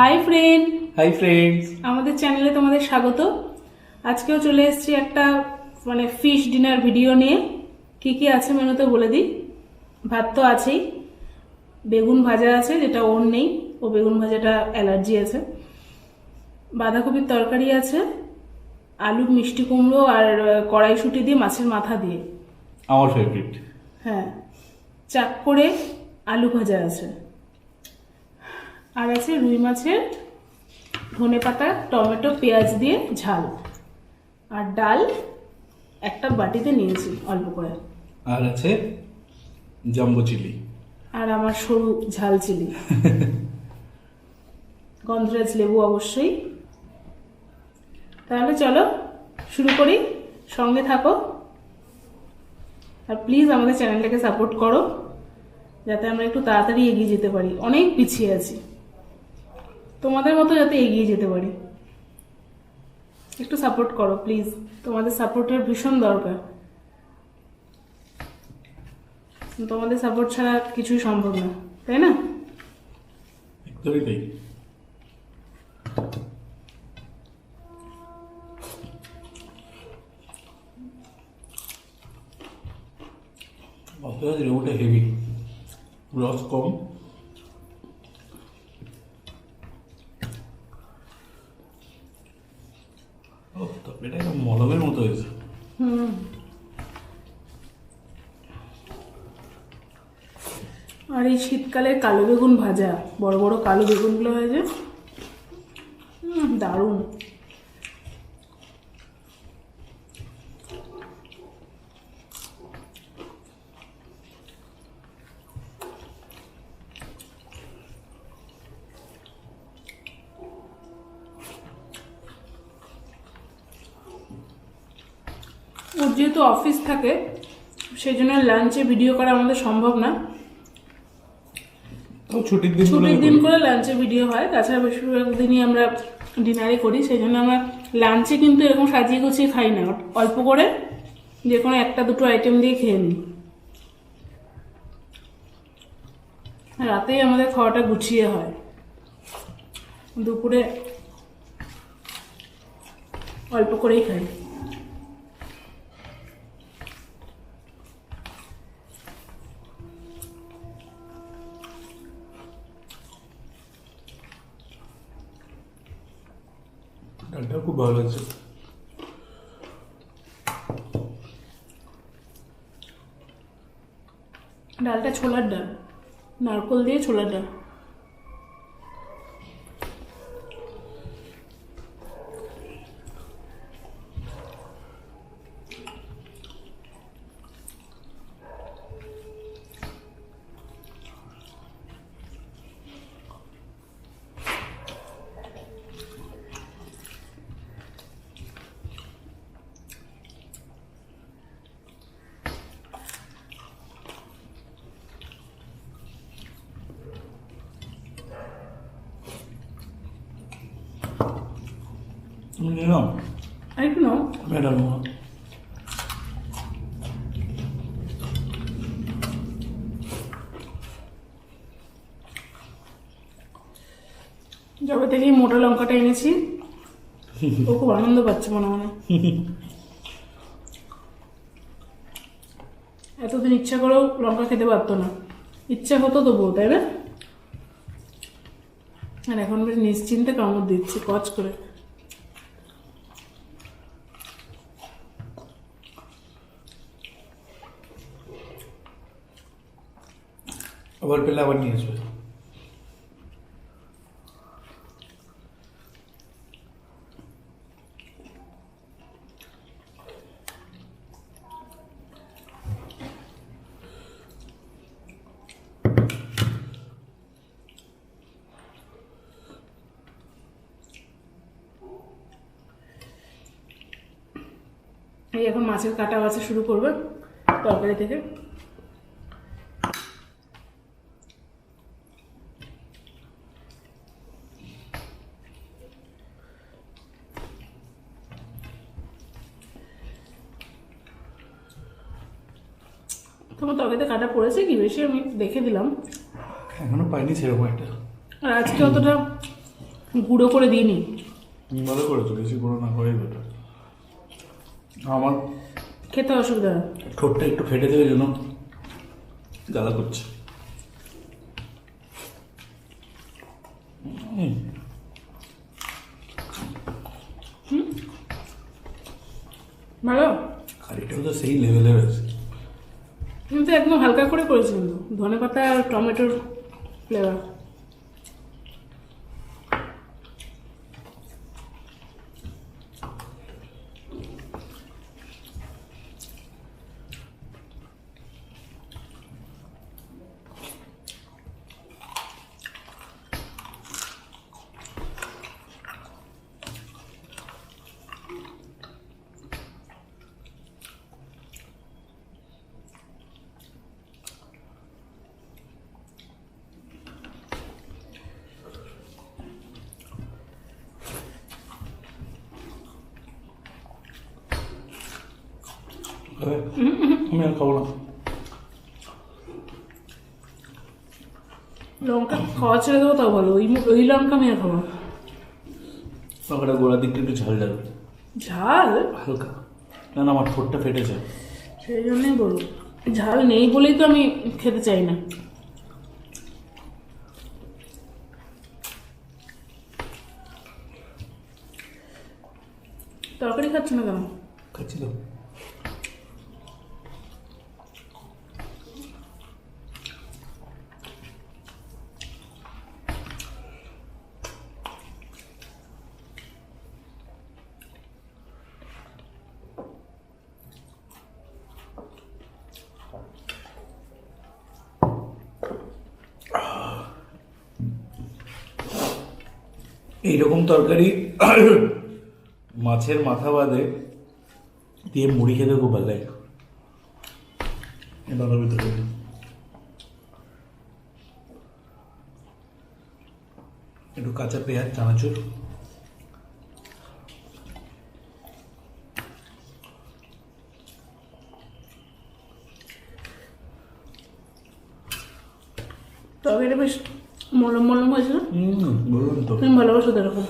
Hi friend, hi friends. আমাদের চ্যানেলে তোমাদের স্বাগত। আজকেও চলে এসেছি একটা ফিশ ডিনার ভিডিও নিয়ে। কি কি আছে মেনুতে বলে দিই। ভাত তো আছেই, বেগুন ভাজা আছে, যেটা ওর নেই, ও বেগুন ভাজাটা অ্যালার্জি আছে। বাঁধাকপির তরকারি আছে, আলু মিষ্টি কুমড়ো আর কড়াইশুঁটি দিয়ে মাছের মাথা দিয়ে। আমার ফেভারিট। হ্যাঁ, চাক করে আলু ভাজা আছে, আর আছে রুই মাছের ধনেপাতা টমেটো পেঁয়াজ দিয়ে ঝাল, আর ডাল একটা বাটিতে নিয়েছি অল্প করে, আর আছে জাম্বো চিলি, আর আমার সরু ঝাল চিলি, গন্ধরাজ লেবু অবশ্যই। তাহলে চলো শুরু করি, সঙ্গে থাকো, আর প্লিজ আমাদের চ্যানেলটাকে সাপোর্ট করো যাতে আমরা একটু তাড়াতাড়ি এগিয়ে যেতে পারি। অনেক পিছিয়ে আছি, তোমাদের মতো যাতে এগিয়ে যেতে পারি। একটু সাপোর্ট করো প্লিজ, তোমাদের সাপোর্টের ভীষণ দরকার। তোমাদের সাপোর্ট ছাড়া কিছুই সম্ভব না, তাই না? একদমই তাই। অতএব লেবুটা হেভি, রস কম। ও তরকারিটা একদম মলমের মতো হয়েছে। হুম, আর এই শীতকালে কালো বেগুন ভাজা, বড় বড় কালো বেগুনগুলো হয়েছে, দারুণ। ওর যেহেতু অফিস থাকে, সেই জন্য লাঞ্চে ভিডিও করা আমাদের সম্ভব না। তো ছুটির দিন ছুটির দিন করে লাঞ্চে ভিডিও হয়, তাছাড়া বেশিরভাগ দিনই আমরা ডিনারে করি। সেই জন্য আমরা লাঞ্চে কিন্তু এরকম সাজিয়ে গুছিয়ে খাই না, অল্প করে যে কোনো একটা দুটো আইটেম দিয়ে খেয়ে নিই। রাতেই আমাদের খাওয়াটা গুছিয়ে হয়, দুপুরে অল্প করেই খাই। ডালটা খুব ভালো লাগছে। ডালটা ছোলার ডাল, নারকোল দিয়ে ছোলার ডাল। আমি নিলাম আর একটু নাও। ম্যাডাম। যবে থেকে এই মোটা লঙ্কাটা এনেছি, ও খুব আনন্দ পাচ্ছে মনে মনে। এতদিন ইচ্ছা করেও লঙ্কা খেতে পারতো না, ইচ্ছা হতো তবুও, তাই না? আর এখন বেশ নিশ্চিন্তে কামড় দিচ্ছি কচ করে। আবার পেলে আবার নিয়ে আসবে। এই এখন মাছের কাটা বাছা শুরু করবে তরকারি থেকে। তোমার তরকারিতে কাটা পড়েছে কি বেশি? আমি দেখে দিলাম, এখনো পাইনি সেরকম একটা। আর আজকে অতটা গুঁড়ো করে দিইনি। ভালো করেছো, বেশি গুঁড়ো না করেই বেটার। আমার খেতে অসুবিধা হয়। ঠোঁটটা একটু ফেটে দেওয়ার জন্য জ্বালা করছে। ভালো, কারিটাও তো সেই লেভেলের আছে। কিন্তু একদম হালকা করে করেছি, কিন্তু ধনে পাতা আর টমেটোর ফ্লেভার। আমি আর খাবো না। লঙ্কা খাওয়া ছেড়ে দেবো তাও ভালো, ওই লঙ্কা আমি আর খাবো না। লঙ্কাটা গোড়ার দিকটা একটু ঝাল ঝাল, ঝাল হালকা। না না, আমার ঠোঁটটা ফেটেছে, সেই জন্যই বলবো। ঝাল নেই বলেই তো আমি খেতে চাই না। তরকারি খাচ্ছ না কেন? খাচ্ছি তো। এইরকম তরকারি মাছের মাথা বাদে দিয়ে মুড়ি খেতে খুব ভালো লাগে। এবার ভিতরে একটু কাঁচা পেঁয়াজ, চানাচুর, তরকারিটা বেশ মলম মলম হয়েছে না? বললাম তো, তুমি ভালোবাসো তো এরকম।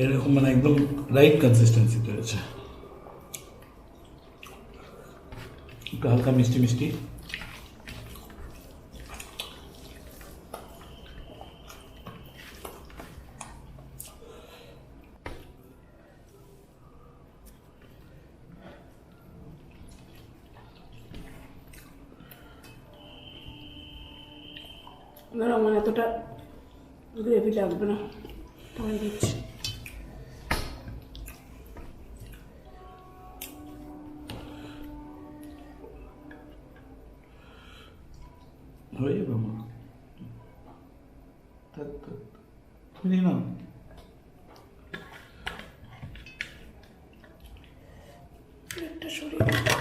এরকম মানে একদম রাইট কনসিস্টেন্সি রয়েছে, একটু হালকা মিষ্টি মিষ্টি। ধরো আমার এতটা গ্রেভি লাগবে না, আমি দিচ্ছি। হয়ে যাবে আমার, তুমি না একটা সরিয়ে দাও।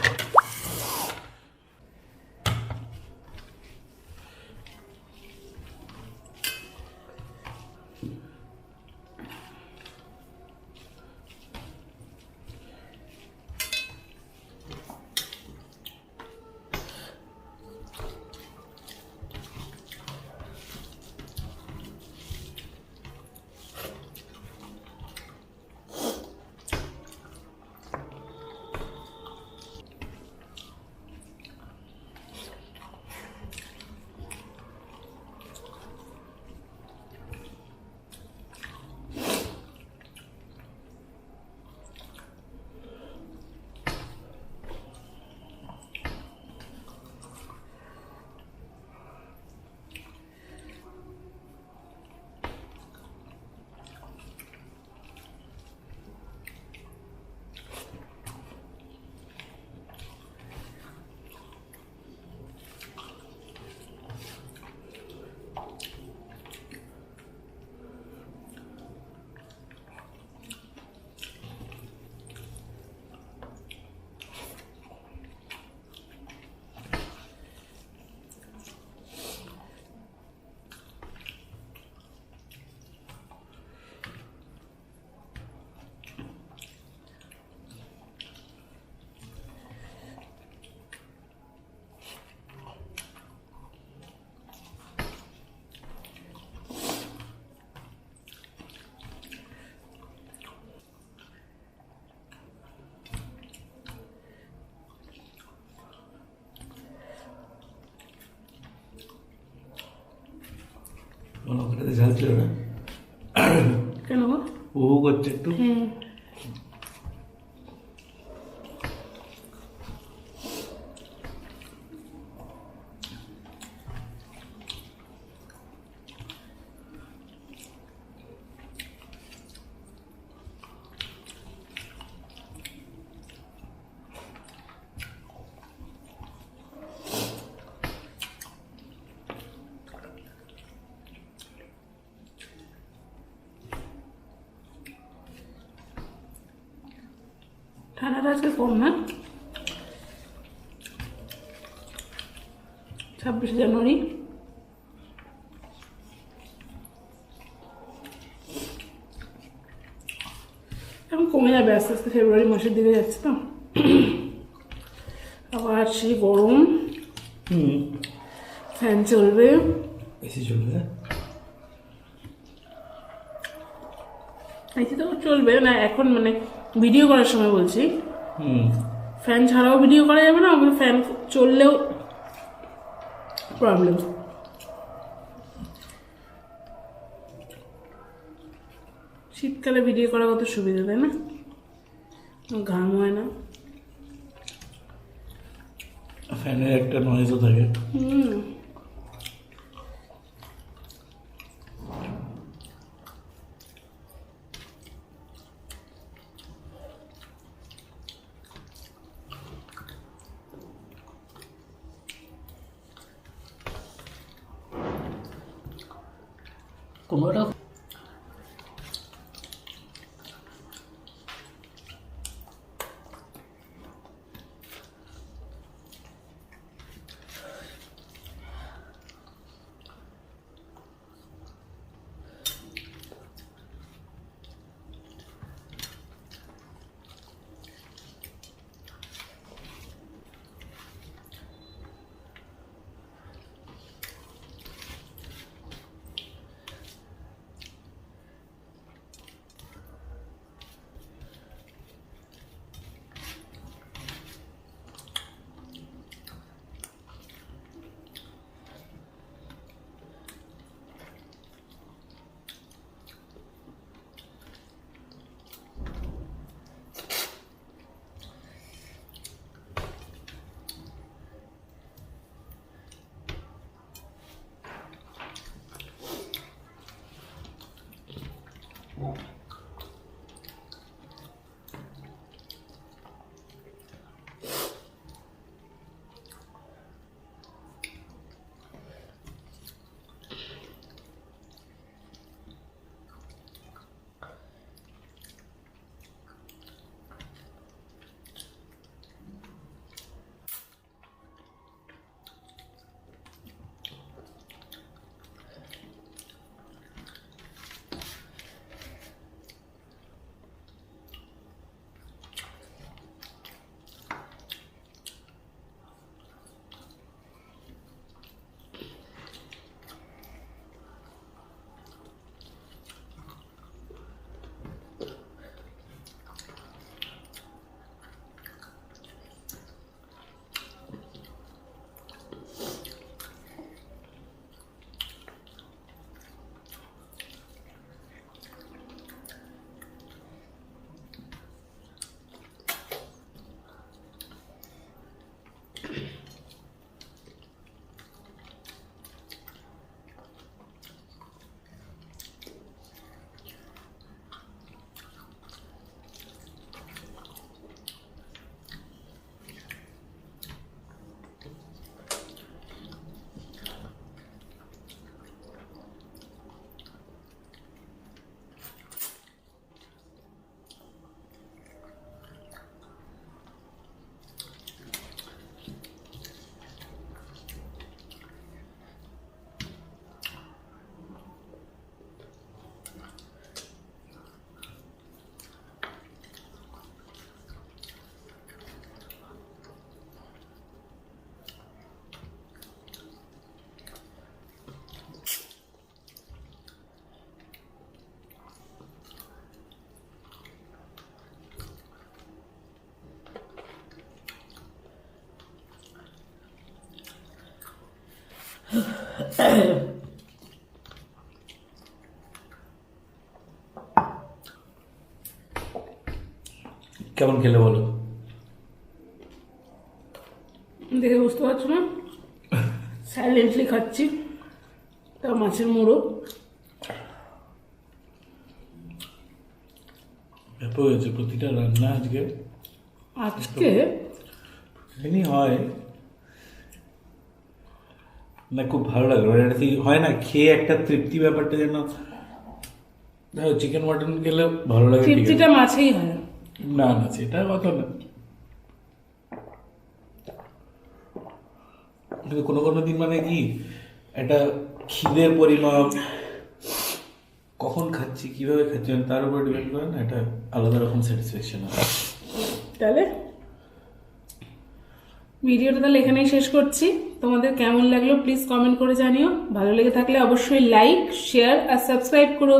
ওখানে ঝাল ছিল না কেন গো? ও করছে একটু। হ্যাঁ ঠান্ডাটা আজকে কম না, 26 জানুয়ারি। এখন কমে যাবে আস্তে আস্তে, ফেব্রুয়ারি মাসের দিকে যাচ্ছে তো। আবার সেই গরম, ফ্যান চলবে, এসি চলবে। এসি তো চলবে না এখন, মানে ভিডিও করার সময় বলছি। ফ্যান ছাড়াও ভিডিও করা যাবে না, ওখানে ফ্যান চললেও প্রবলেম। শীতকালে ভিডিও করা কত সুবিধা, তাই না? ঘাম হয় না। ফ্যানের একটা নয়েজও থাকে। কুমড়োটা কেমন খেলে বলো? দেখে বুঝতে পারছো না, সাইলেন্টলি খাচ্ছি, তাও মাছের মুড়ো। ব্যাপক হয়েছে প্রতিটা রান্না আজকে। আজকে প্রতিদিনই হয় না, খুব ভালো লাগলো। মানে এটা কি হয় না, খেয়ে একটা তৃপ্তি ব্যাপারটা যেন, দেখো চিকেন মাটন খেলে ভালো লাগে ঠিক আছে। তৃপ্তিটা মাছেই হয়। না না, সেটা কথা না, কিন্তু কোনো কোনো দিন মানে কি একটা খিদের পরিমাপ, কখন খাচ্ছি কিভাবে খাচ্ছি মানে তার উপর ডিপেন্ড করে না, এটা আলাদা রকম স্যাটিসফ্যাকশন হয়। তাহলে ভিডিওটা তাহলে এখানেই শেষ করছি। তোমাদের কেমন লাগলো প্লিজ কমেন্ট করে জানিও। ভালো লেগে থাকলে অবশ্যই লাইক, শেয়ার আর সাবস্ক্রাইব করো।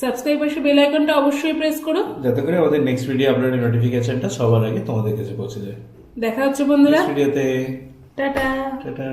সাবস্ক্রাইব পাশে বেল আইকনটা অবশ্যই প্রেস করো, যাতে করে আমাদের নেক্সট ভিডিও আপলোডের নোটিফিকেশনটা সবার আগে তোমাদের কাছে পৌঁছে যায়। দেখা হচ্ছে বন্ধুরা নেক্সট ভিডিওতে। টাটা। টাটা।